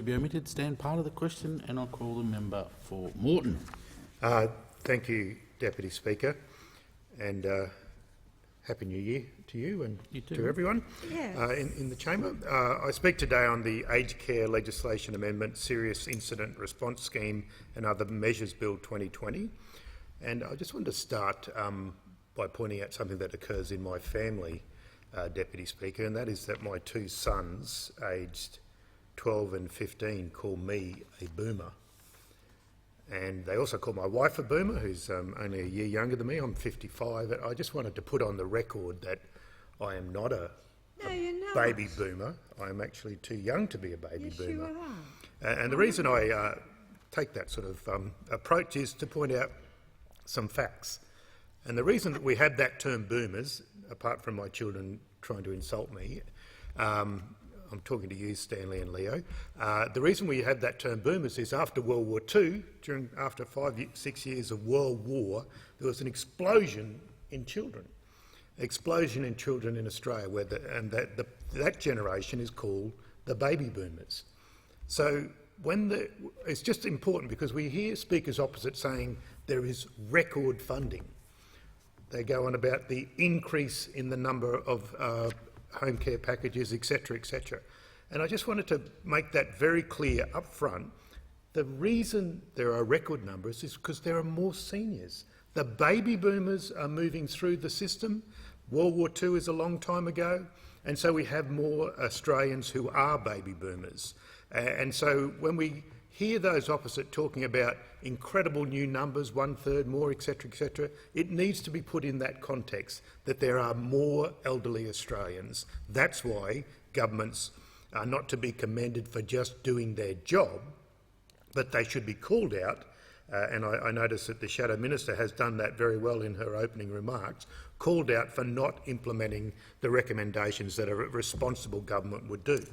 be omitted stand part of the question, and I'll call the member for Morton. Thank you, Deputy Speaker, and Happy New Year to you and to everyone in the chamber. I speak today on the Aged Care Legislation Amendment, Serious Incident Response Scheme and Other Measures Bill 2020. And I just wanted to start by pointing out something that occurs in my family, Deputy Speaker, and that is that my two sons, aged 12 and 15, call me a boomer. And they also call my wife a boomer, who's only a year younger than me. I'm 55. I just wanted to put on the record that I am not a baby boomer. I'm actually too young to be a baby boomer. You are. And the reason I take that sort of approach is to point out some facts. And the reason that we have that term boomers, apart from my children trying to insult me, I'm talking to you, Stanley and Leo. The reason we have that term boomers is after World War II, after 6 years of World War, there was an explosion in children. Explosion in children in Australia, that generation is called the baby boomers. So it's just important because we hear speakers opposite saying there is record funding. They go on about the increase in the number of home care packages, etc., etc. And I just wanted to make that very clear up front. The reason there are record numbers is because there are more seniors. The baby boomers are moving through the system. World War II is a long time ago, and so we have more Australians who are baby boomers. And so when we hear those opposite talking about incredible new numbers, 1/3 more, etc., etc., it needs to be put in that context, that there are more elderly Australians. That's why governments are not to be commended for just doing their job, but they should be called out, and I notice that the Shadow Minister has done that very well in her opening remarks, called out for not implementing the recommendations that a responsible government would do.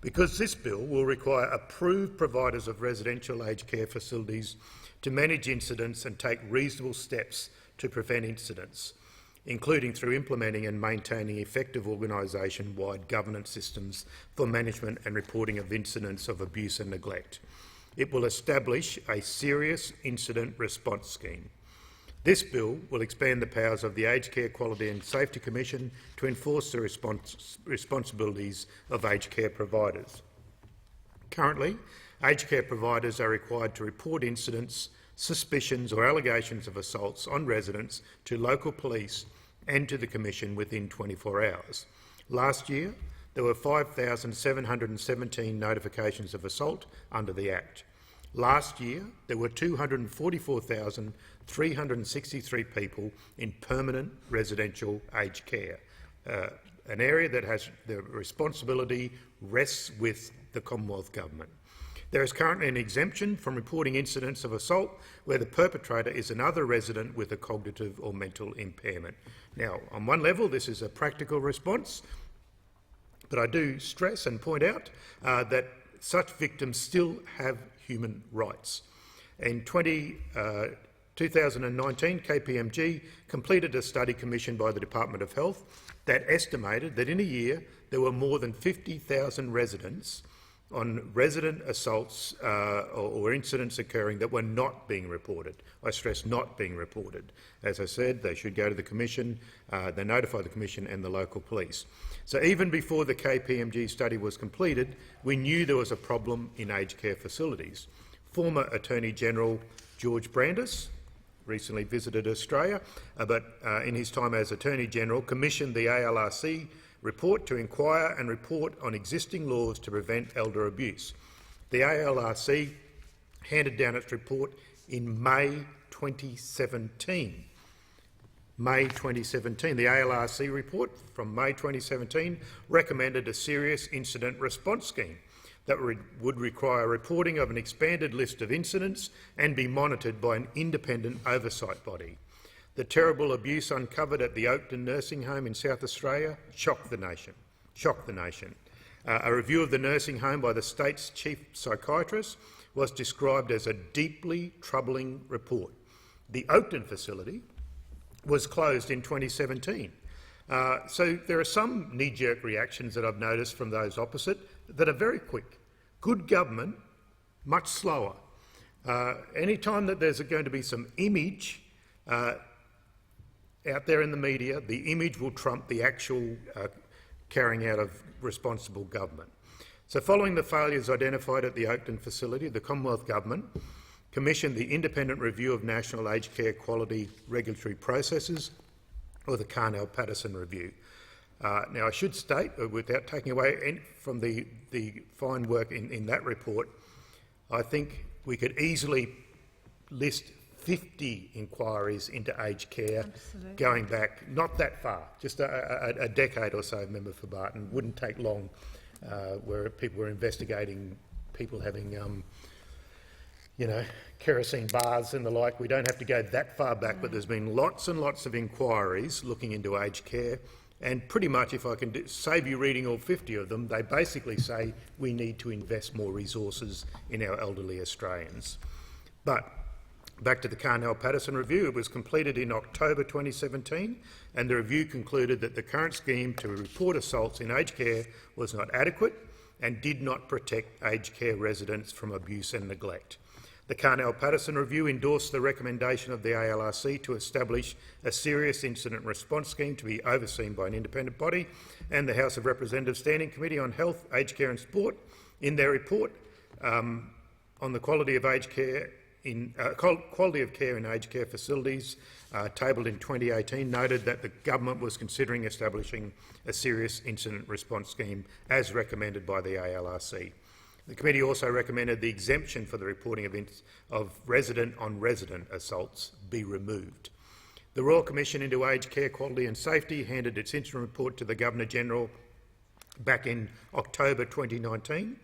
Because this bill will require approved providers of residential aged care facilities to manage incidents and take reasonable steps to prevent incidents, including through implementing and maintaining effective organisation-wide governance systems for management and reporting of incidents of abuse and neglect. It will establish a serious incident response scheme. This bill will expand the powers of the Aged Care Quality and Safety Commission to enforce the responsibilities of aged care providers. Currently, aged care providers are required to report incidents, suspicions or allegations of assaults on residents to local police and to the Commission within 24 hours. Last year, there were 5,717 notifications of assault under the Act. Last year, there were 244,363 people in permanent residential aged care, an area that has the responsibility rests with the Commonwealth Government. There is currently an exemption from reporting incidents of assault where the perpetrator is another resident with a cognitive or mental impairment. Now, on one level, this is a practical response, but I do stress and point out that such victims still have human rights. In 2019, KPMG completed a study commissioned by the Department of Health that estimated that in a year there were more than 50,000 residents on resident assaults or incidents occurring that were not being reported. I stress not being reported. As I said, they should go to the Commission, they notify the Commission and the local police. So even before the KPMG study was completed, we knew there was a problem in aged care facilities. Former Attorney General George Brandis recently visited Australia, but in his time as Attorney General commissioned the ALRC report to inquire and report on existing laws to prevent elder abuse. The ALRC handed down its report in May 2017. May 2017. The ALRC report from May 2017 recommended a serious incident response scheme that would require reporting of an expanded list of incidents and be monitored by an independent oversight body. The terrible abuse uncovered at the Oakden nursing home in South Australia shocked the nation. A review of the nursing home by the state's chief psychiatrist was described as a deeply troubling report. The Oakden facility was closed in 2017. So there are some knee-jerk reactions that I've noticed from those opposite that are very quick. Good government, much slower. Any time that there's going to be some image out there in the media, the image will trump the actual carrying out of responsible government. So following the failures identified at the Oakden facility, the Commonwealth Government commissioned the Independent Review of National Aged Care Quality Regulatory Processes, or the Carnell-Patterson Review. Now, I should state, without taking away from the fine work in that report, I think we could easily list 50 inquiries into aged care. Absolutely. Going back not that far, just a decade or so, Member for Barton. Wouldn't take long, where people were investigating people having kerosene baths and the like. We don't have to go that far back, but there's been lots and lots of inquiries looking into aged care, and pretty much, if I can save you reading all 50 of them, they basically say we need to invest more resources in our elderly Australians. But back to the Carnell-Patterson Review, it was completed in October 2017, and the review concluded that the current scheme to report assaults in aged care was not adequate and did not protect aged care residents from abuse and neglect. The Carnell-Patterson Review endorsed the recommendation of the ALRC to establish a serious incident response scheme to be overseen by an independent body, and the House of Representatives Standing Committee on Health, Aged Care and Sport, in their report on the quality of aged care quality of care in aged care facilities, tabled in 2018, noted that the government was considering establishing a serious incident response scheme as recommended by the ALRC. The committee also recommended the exemption for the reporting of resident-on-resident assaults be removed. The Royal Commission into Aged Care Quality and Safety handed its interim report to the Governor-General back in October 2019,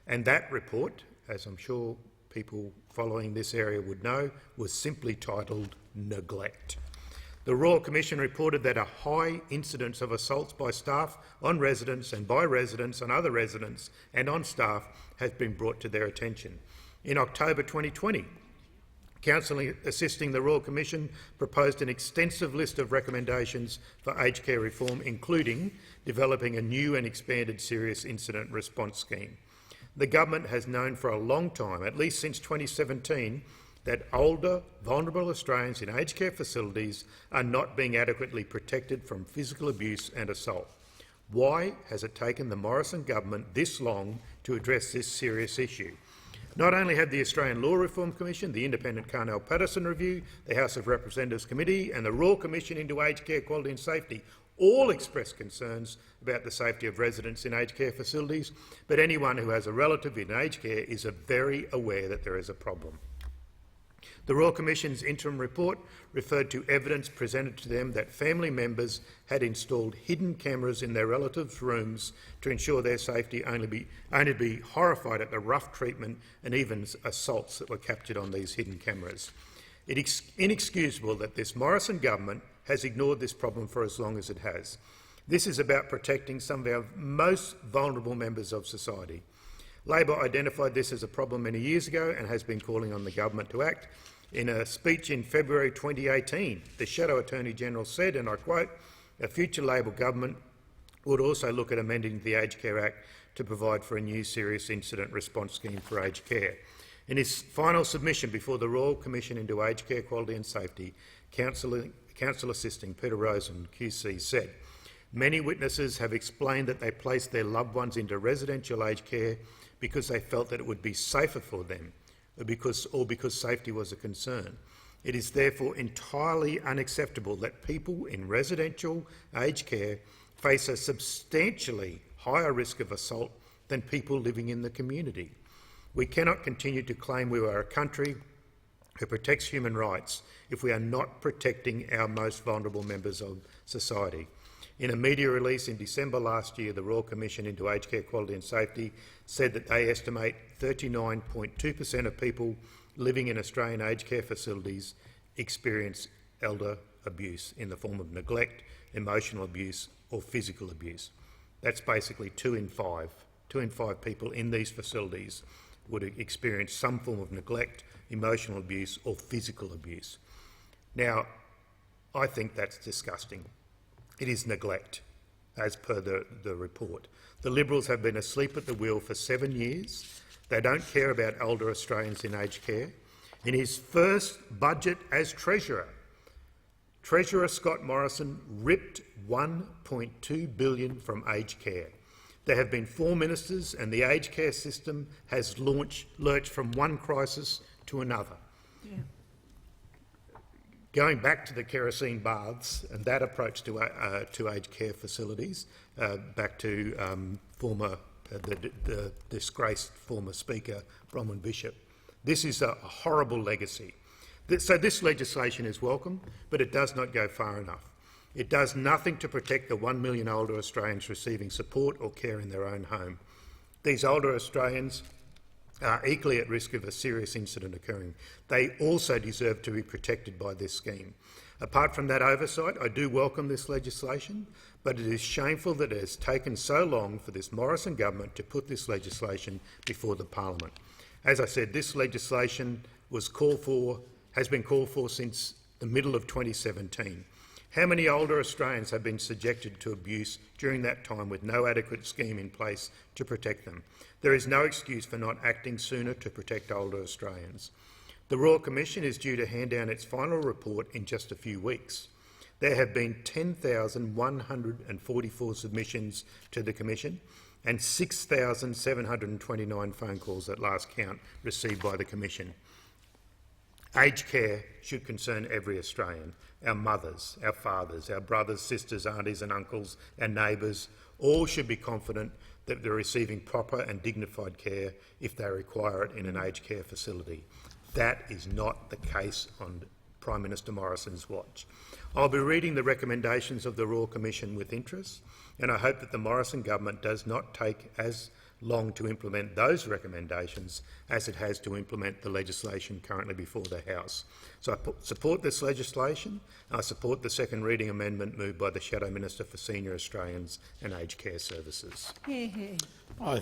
and that report, as I'm sure people following this area would know, was simply titled Neglect. The Royal Commission reported that a high incidence of assaults by staff on residents and by residents on other residents and on staff has been brought to their attention. In October 2020, Council assisting the Royal Commission proposed an extensive list of recommendations for aged care reform, including developing a new and expanded serious incident response scheme. The government has known for a long time, at least since 2017, that older, vulnerable Australians in aged care facilities are not being adequately protected from physical abuse and assault. Why has it taken the Morrison government this long to address this serious issue? Not only have the Australian Law Reform Commission, the Independent Carnell-Patterson Review, the House of Representatives Committee and the Royal Commission into Aged Care Quality and Safety all expressed concerns about the safety of residents in aged care facilities, but anyone who has a relative in aged care is very aware that there is a problem. The Royal Commission's interim report referred to evidence presented to them that family members had installed hidden cameras in their relatives' rooms to ensure their safety, only to be horrified at the rough treatment and even assaults that were captured on these hidden cameras. It is inexcusable that this Morrison government has ignored this problem for as long as it has. This is about protecting some of our most vulnerable members of society. Labor identified this as a problem many years ago and has been calling on the government to act. In a speech in February 2018, the Shadow Attorney-General said, and I quote, "A future Labor government would also look at amending the Aged Care Act to provide for a new serious incident response scheme for aged care." In his final submission before the Royal Commission into Aged Care Quality and Safety, Council Assisting Peter Rosen, QC, said, "Many witnesses have explained that they placed their loved ones into residential aged care because they felt that it would be safer for them, or because safety was a concern. It is therefore entirely unacceptable that people in residential aged care face a substantially higher risk of assault than people living in the community. We cannot continue to claim we are a country who protects human rights if we are not protecting our most vulnerable members of society." In a media release in December last year, the Royal Commission into Aged Care Quality and Safety said that they estimate 39.2% of people living in Australian aged care facilities experience elder abuse in the form of neglect, emotional abuse or physical abuse. That's basically 2 in 5. 2 in 5 people in these facilities would experience some form of neglect, emotional abuse or physical abuse. Now, I think that's disgusting. It is neglect, as per the report. The Liberals have been asleep at the wheel for 7 years. They don't care about older Australians in aged care. In his first budget as Treasurer, Treasurer Scott Morrison ripped $1.2 billion from aged care. There have been 4 ministers and the aged care system has lurched from one crisis to another. Yeah. Going back to the kerosene baths and that approach to aged care facilities, back to the disgraced former Speaker, Bronwyn Bishop, this is a horrible legacy. So this legislation is welcome, but it does not go far enough. It does nothing to protect the 1 million older Australians receiving support or care in their own home. These older Australians are equally at risk of a serious incident occurring. They also deserve to be protected by this scheme. Apart from that oversight, I do welcome this legislation, but it is shameful that it has taken so long for this Morrison government to put this legislation before the Parliament. As I said, this legislation has been called for since the middle of 2017. How many older Australians have been subjected to abuse during that time with no adequate scheme in place to protect them? There is no excuse for not acting sooner to protect older Australians. The Royal Commission is due to hand down its final report in just a few weeks. There have been 10,144 submissions to the Commission and 6,729 phone calls at last count received by the Commission. Aged care should concern every Australian. Our mothers, our fathers, our brothers, sisters, aunties and uncles, our neighbours, all should be confident that they're receiving proper and dignified care if they require it in an aged care facility. That is not the case on Prime Minister Morrison's watch. I'll be reading the recommendations of the Royal Commission with interest, and I hope that the Morrison government does not take as long to implement those recommendations as it has to implement the legislation currently before the House. So I support this legislation. I support the second reading amendment moved by the Shadow Minister for Senior Australians and Aged Care Services. Yeah.